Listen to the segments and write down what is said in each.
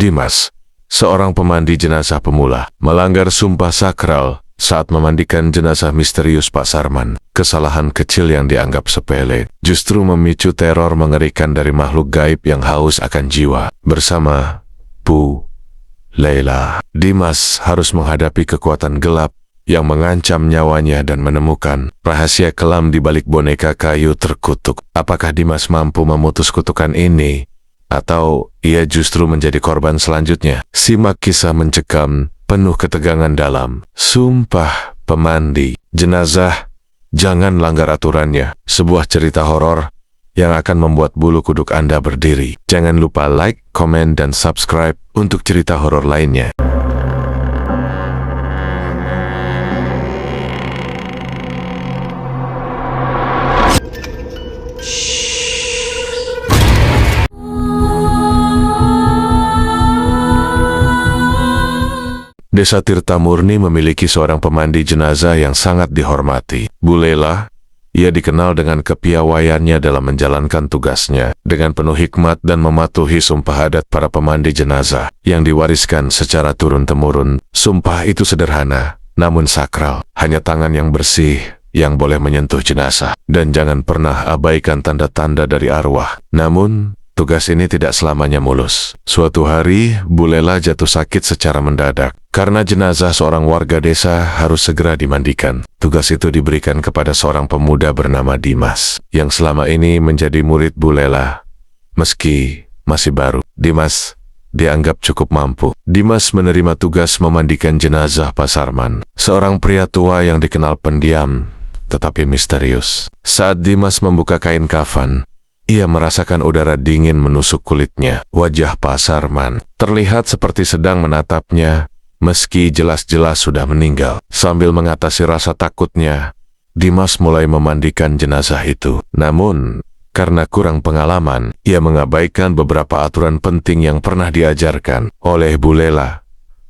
Dimas, seorang pemandi jenazah pemula, melanggar sumpah sakral saat memandikan jenazah misterius Pak Sarman. Kesalahan kecil yang dianggap sepele justru memicu teror mengerikan dari makhluk gaib yang haus akan jiwa. Bersama Bu Leila, Dimas harus menghadapi kekuatan gelap yang mengancam nyawanya dan menemukan rahasia kelam di balik boneka kayu terkutuk. Apakah Dimas mampu memutus kutukan ini? Atau ia justru menjadi korban selanjutnya? Simak kisah mencekam, penuh ketegangan dalam Sumpah Pemandi Jenazah. Jangan langgar aturannya. Sebuah cerita horor yang akan membuat bulu kuduk Anda berdiri. Jangan lupa like, komen, dan subscribe untuk cerita horor lainnya. Desa Tirtamurni memiliki seorang pemandi jenazah yang sangat dihormati. Bu Leila, ia dikenal dengan kepiawaiannya dalam menjalankan tugasnya dengan penuh hikmat dan mematuhi sumpah adat para pemandi jenazah yang diwariskan secara turun-temurun. Sumpah itu sederhana, namun sakral. Hanya tangan yang bersih yang boleh menyentuh jenazah, dan jangan pernah abaikan tanda-tanda dari arwah. Namun, tugas ini tidak selamanya mulus. Suatu hari, Bu Leila jatuh sakit secara mendadak. Karena jenazah seorang warga desa harus segera dimandikan. Tugas itu diberikan kepada seorang pemuda bernama Dimas, yang selama ini menjadi murid Bu Leila. Meski masih baru, Dimas dianggap cukup mampu. Dimas menerima tugas memandikan jenazah Pak Sarman, seorang pria tua yang dikenal pendiam, tetapi misterius. Saat Dimas membuka kain kafan, ia merasakan udara dingin menusuk kulitnya. Wajah Pak Sarman terlihat seperti sedang menatapnya, meski jelas-jelas sudah meninggal. Sambil mengatasi rasa takutnya, Dimas mulai memandikan jenazah itu. Namun, karena kurang pengalaman, ia mengabaikan beberapa aturan penting yang pernah diajarkan oleh Bu Leila.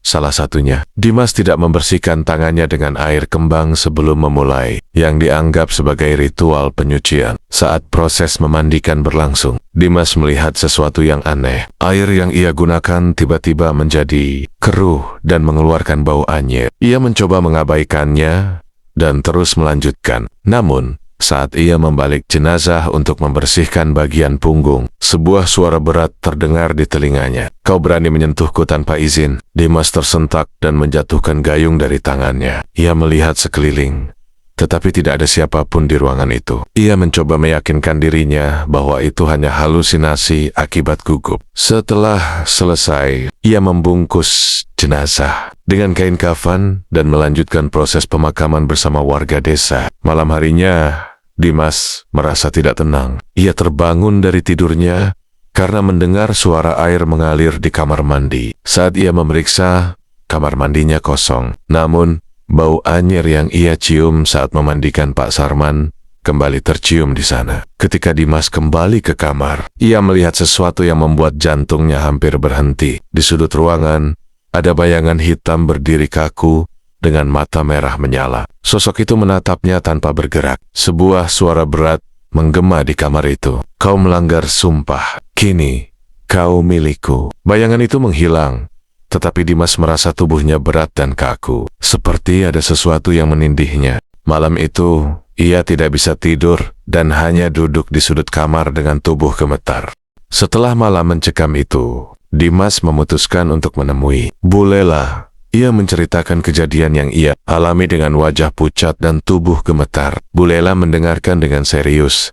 Salah satunya, Dimas tidak membersihkan tangannya dengan air kembang sebelum memulai, yang dianggap sebagai ritual penyucian. Saat proses memandikan berlangsung, Dimas melihat sesuatu yang aneh. Air yang ia gunakan tiba-tiba menjadi keruh dan mengeluarkan bau anyir. Ia mencoba mengabaikannya dan terus melanjutkan. Namun, saat ia membalik jenazah untuk membersihkan bagian punggung, sebuah suara berat terdengar di telinganya. "Kau berani menyentuhku tanpa izin?" Dimas tersentak dan menjatuhkan gayung dari tangannya. Ia melihat sekeliling, tetapi tidak ada siapapun di ruangan itu. Ia mencoba meyakinkan dirinya bahwa itu hanya halusinasi akibat gugup. Setelah selesai, ia membungkus jenazah dengan kain kafan dan melanjutkan proses pemakaman bersama warga desa. Malam harinya, Dimas merasa tidak tenang. Ia terbangun dari tidurnya karena mendengar suara air mengalir di kamar mandi. Saat ia memeriksa, kamar mandinya kosong. Namun, bau anyir yang ia cium saat memandikan Pak Sarman kembali tercium di sana. Ketika Dimas kembali ke kamar, ia melihat sesuatu yang membuat jantungnya hampir berhenti. Di sudut ruangan, ada bayangan hitam berdiri kaku dengan mata merah menyala. Sosok itu menatapnya tanpa bergerak. Sebuah suara berat menggema di kamar itu. "Kau melanggar sumpah. Kini, kau milikku." Bayangan itu menghilang, tetapi Dimas merasa tubuhnya berat dan kaku, seperti ada sesuatu yang menindihnya. Malam itu, ia tidak bisa tidur dan hanya duduk di sudut kamar dengan tubuh gemetar. Setelah malam mencekam itu, Dimas memutuskan untuk menemui Bu Leila. Ia menceritakan kejadian yang ia alami dengan wajah pucat dan tubuh gemetar. Bu Leila mendengarkan dengan serius,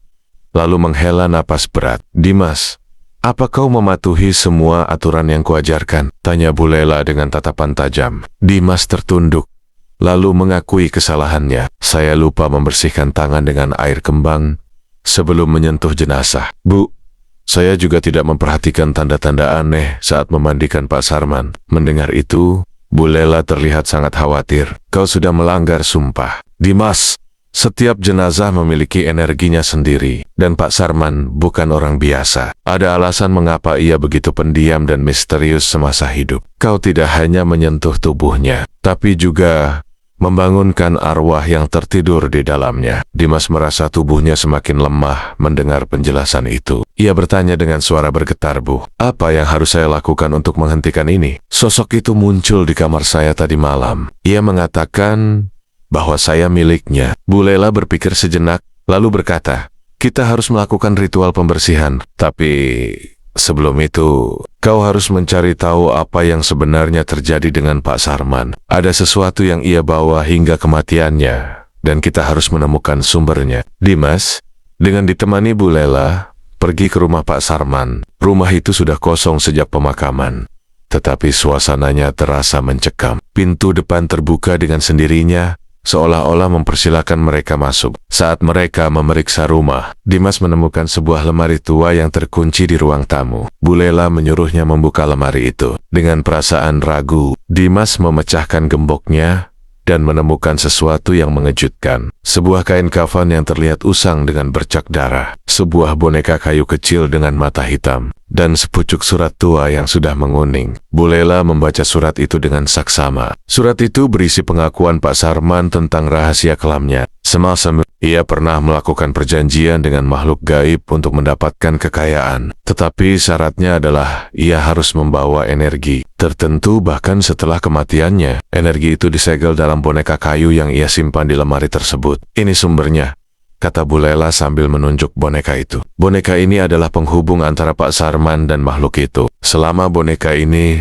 lalu menghela napas berat. "Dimas, apa kau mematuhi semua aturan yang kuajarkan?" tanya Bu Leila dengan tatapan tajam. Dimas tertunduk, lalu mengakui kesalahannya. "Saya lupa membersihkan tangan dengan air kembang sebelum menyentuh jenazah. Bu, saya juga tidak memperhatikan tanda-tanda aneh saat memandikan Pak Sarman." Mendengar itu, Bu Leila terlihat sangat khawatir. "Kau sudah melanggar sumpah, Dimas. Setiap jenazah memiliki energinya sendiri, dan Pak Sarman bukan orang biasa. Ada alasan mengapa ia begitu pendiam dan misterius semasa hidup. Kau tidak hanya menyentuh tubuhnya, tapi juga membangunkan arwah yang tertidur di dalamnya. Dimas merasa tubuhnya semakin lemah mendengar penjelasan itu. Ia bertanya dengan suara bergetar-getar, "Apa yang harus saya lakukan untuk menghentikan ini?" Sosok itu muncul di kamar saya tadi malam. Ia mengatakan bahwa saya miliknya. Bu Lela berpikir sejenak, lalu berkata, "Kita harus melakukan ritual pembersihan. Tapi sebelum itu, kau harus mencari tahu apa yang sebenarnya terjadi dengan Pak Sarman. Ada sesuatu yang ia bawa hingga kematiannya, dan kita harus menemukan sumbernya." Dimas, dengan ditemani Bu Lela, pergi ke rumah Pak Sarman. Rumah itu sudah kosong sejak pemakaman, tetapi suasananya terasa mencekam. Pintu depan terbuka dengan sendirinya, seolah-olah mempersilahkan mereka masuk. Saat mereka memeriksa rumah, Dimas menemukan sebuah lemari tua yang terkunci di ruang tamu. Bu Lela menyuruhnya membuka lemari itu. Dengan perasaan ragu, Dimas memecahkan gemboknya dan menemukan sesuatu yang mengejutkan. Sebuah kain kafan yang terlihat usang dengan bercak darah, sebuah boneka kayu kecil dengan mata hitam, dan sepucuk surat tua yang sudah menguning. Bu Lela membaca surat itu dengan saksama. Surat itu berisi pengakuan Pak Sarman tentang rahasia kelamnya. Semasa ia pernah melakukan perjanjian dengan makhluk gaib untuk mendapatkan kekayaan. Tetapi syaratnya adalah ia harus membawa energi tertentu bahkan setelah kematiannya. Energi itu disegel dalam boneka kayu yang ia simpan di lemari tersebut. "Ini sumbernya," kata Bu Lela sambil menunjuk boneka itu. "Boneka ini adalah penghubung antara Pak Sarman dan makhluk itu. Selama boneka ini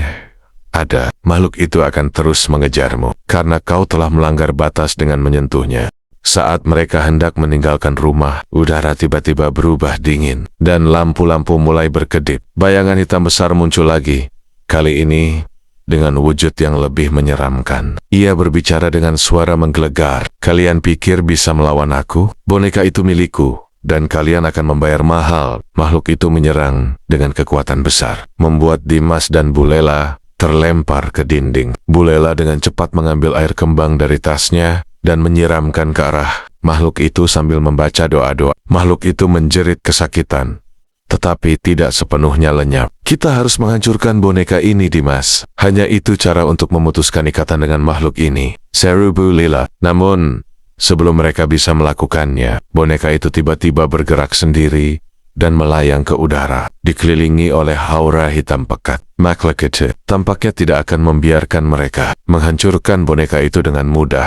ada, makhluk itu akan terus mengejarmu, karena kau telah melanggar batas dengan menyentuhnya." Saat mereka hendak meninggalkan rumah, udara tiba-tiba berubah dingin, dan lampu-lampu mulai berkedip. Bayangan hitam besar muncul lagi, kali ini dengan wujud yang lebih menyeramkan. Ia berbicara dengan suara menggelegar, "Kalian pikir bisa melawan aku? Boneka itu milikku, dan kalian akan membayar mahal." Makhluk itu menyerang dengan kekuatan besar, membuat Dimas dan Bu Lela terlempar ke dinding. Bu Lela dengan cepat mengambil air kembang dari tasnya dan menyiramkan ke arah makhluk itu sambil membaca doa-doa. Makhluk itu menjerit kesakitan, tetapi tidak sepenuhnya lenyap. "Kita harus menghancurkan boneka ini, Dimas. Hanya itu cara untuk memutuskan ikatan dengan makhluk ini," seru Bu Lela. Namun, sebelum mereka bisa melakukannya, boneka itu tiba-tiba bergerak sendiri dan melayang ke udara, dikelilingi oleh aura hitam pekat. Makhluk itu tampaknya tidak akan membiarkan mereka menghancurkan boneka itu dengan mudah.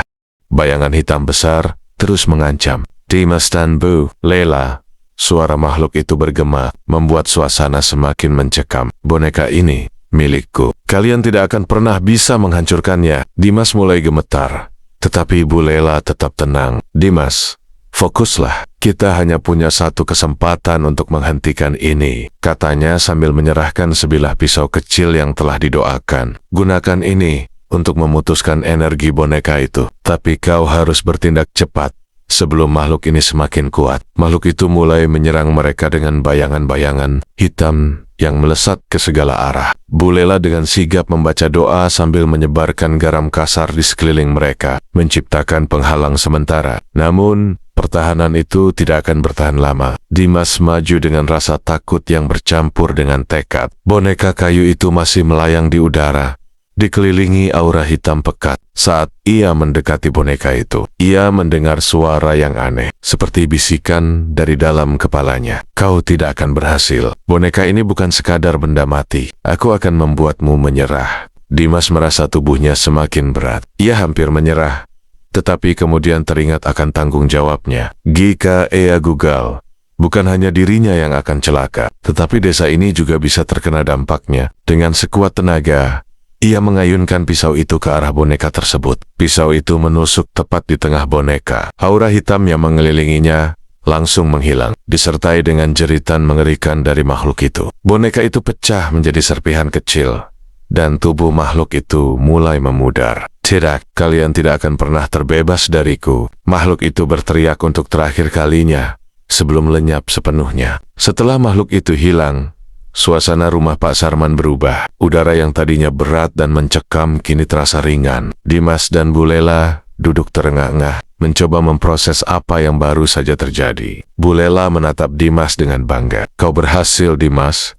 Bayangan hitam besar terus mengancam. "Dimas dan Bu Lela," suara makhluk itu bergema, membuat suasana semakin mencekam. "Boneka ini milikku. Kalian tidak akan pernah bisa menghancurkannya." Dimas mulai gemetar, tetapi Bu Lela tetap tenang. "Dimas, fokuslah. Kita hanya punya satu kesempatan untuk menghentikan ini," katanya sambil menyerahkan sebilah pisau kecil yang telah didoakan. "Gunakan ini untuk memutuskan energi boneka itu. Tapi kau harus bertindak cepat sebelum makhluk ini semakin kuat." Makhluk itu mulai menyerang mereka dengan bayangan-bayangan hitam yang melesat ke segala arah. Bu Lela dengan sigap membaca doa sambil menyebarkan garam kasar di sekeliling mereka, menciptakan penghalang sementara. Namun, pertahanan itu tidak akan bertahan lama. Dimas maju dengan rasa takut yang bercampur dengan tekad. Boneka kayu itu masih melayang di udara, dikelilingi aura hitam pekat. Saat ia mendekati boneka itu, ia mendengar suara yang aneh, seperti bisikan dari dalam kepalanya. "Kau tidak akan berhasil. Boneka ini bukan sekadar benda mati. Aku akan membuatmu menyerah." Dimas merasa tubuhnya semakin berat. Ia hampir menyerah, tetapi kemudian teringat akan tanggung jawabnya. Jika ia gagal, bukan hanya dirinya yang akan celaka, tetapi desa ini juga bisa terkena dampaknya. Dengan sekuat tenaga, ia mengayunkan pisau itu ke arah boneka tersebut. Pisau itu menusuk tepat di tengah boneka. Aura hitam yang mengelilinginya langsung menghilang, disertai dengan jeritan mengerikan dari makhluk itu. Boneka itu pecah menjadi serpihan kecil, dan tubuh makhluk itu mulai memudar. "Tidak, kalian tidak akan pernah terbebas dariku." Makhluk itu berteriak untuk terakhir kalinya sebelum lenyap sepenuhnya. Setelah makhluk itu hilang, suasana rumah Pak Sarman berubah. Udara yang tadinya berat dan mencekam kini terasa ringan. Dimas dan Bu Lela duduk terengah-engah, mencoba memproses apa yang baru saja terjadi. Bu Lela menatap Dimas dengan bangga. "Kau berhasil, Dimas.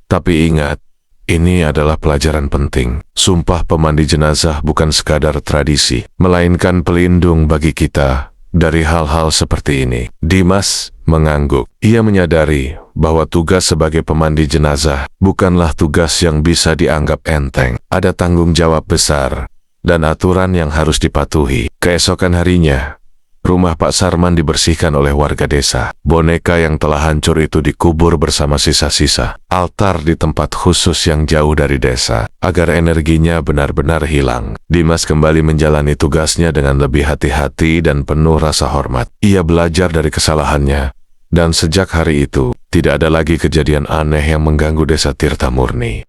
Tapi ingat, Ini adalah pelajaran penting. Sumpah pemandi jenazah bukan sekadar tradisi, melainkan pelindung bagi kita dari hal-hal seperti ini. Dimas mengangguk. Ia menyadari bahwa tugas sebagai pemandi jenazah bukanlah tugas yang bisa dianggap enteng. Ada tanggung jawab besar dan aturan yang harus dipatuhi. Keesokan harinya, rumah Pak Sarman dibersihkan oleh warga desa. Boneka yang telah hancur itu dikubur bersama sisa-sisa. Altar di tempat khusus yang jauh dari desa, agar energinya benar-benar hilang. Dimas kembali menjalani tugasnya dengan lebih hati-hati dan penuh rasa hormat. Ia belajar dari kesalahannya, dan sejak hari itu, tidak ada lagi kejadian aneh yang mengganggu desa Tirta Murni.